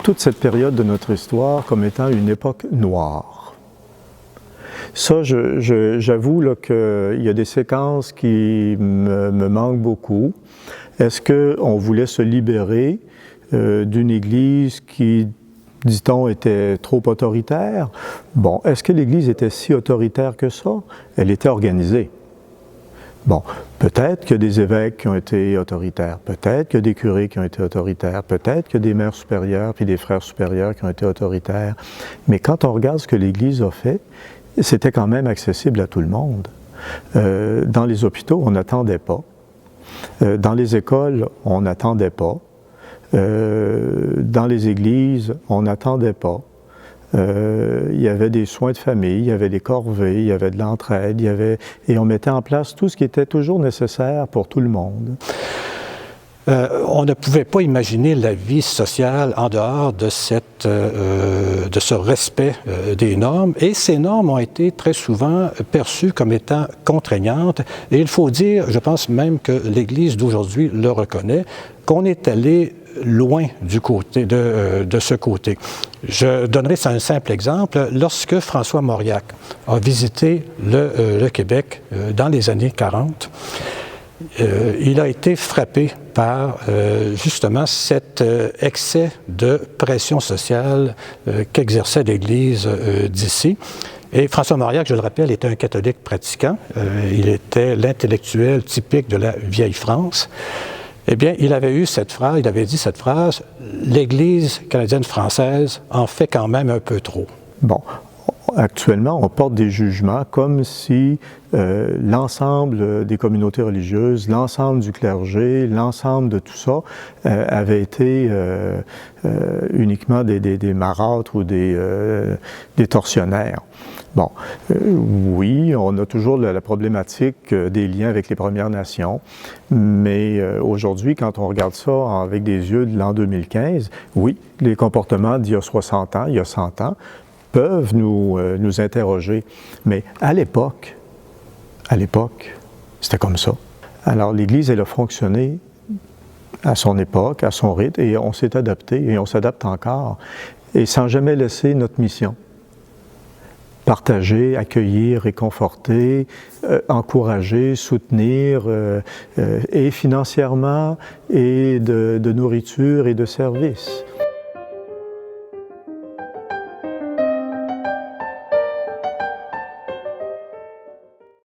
toute cette période de notre histoire comme étant une époque noire. Ça, j'avoue qu'il y a des séquences qui me manquent beaucoup. Est-ce qu'on voulait se libérer d'une Église qui, dit-on, était trop autoritaire? Bon, est-ce que l'Église était si autoritaire que ça? Elle était organisée. Bon, peut-être qu'il y a des évêques qui ont été autoritaires, peut-être qu'il y a des curés qui ont été autoritaires, peut-être qu'il y a des mères supérieures puis des frères supérieurs qui ont été autoritaires. Mais quand on regarde ce que l'Église a fait, c'était quand même accessible à tout le monde. Dans les hôpitaux, on n'attendait pas. Dans les écoles, on n'attendait pas. Dans les églises, on n'attendait pas. Il y avait des soins de famille, il y avait des corvées, il y avait de l'entraide, et on mettait en place tout ce qui était toujours nécessaire pour tout le monde. On ne pouvait pas imaginer la vie sociale en dehors de ce respect des normes, et ces normes ont été très souvent perçues comme étant contraignantes, et il faut dire, je pense même que l'Église d'aujourd'hui le reconnaît, qu'on est allé loin du côté de ce côté. Je donnerai un simple exemple. Lorsque François Mauriac a visité le Québec dans les années 40, il a été frappé par justement cet excès de pression sociale qu'exerçait l'Église d'ici. Et François Mauriac, je le rappelle, était un catholique pratiquant. Il était l'intellectuel typique de la vieille France. Eh bien, il avait dit cette phrase, « L'Église canadienne-française en fait quand même un peu trop ». Bon, actuellement, on porte des jugements comme si l'ensemble des communautés religieuses, l'ensemble du clergé, l'ensemble de tout ça avait été uniquement des marâtres ou des tortionnaires. Bon, oui, on a toujours la problématique des liens avec les Premières Nations, mais aujourd'hui, quand on regarde ça avec des yeux de l'an 2015, oui, les comportements d'il y a 60 ans, il y a 100 ans, peuvent nous interroger. Mais à l'époque, c'était comme ça. Alors l'Église, elle a fonctionné à son époque, à son rythme, et on s'est adapté, et on s'adapte encore, et sans jamais laisser notre mission. Partager, accueillir, réconforter, encourager, soutenir, et financièrement, et de nourriture et de services.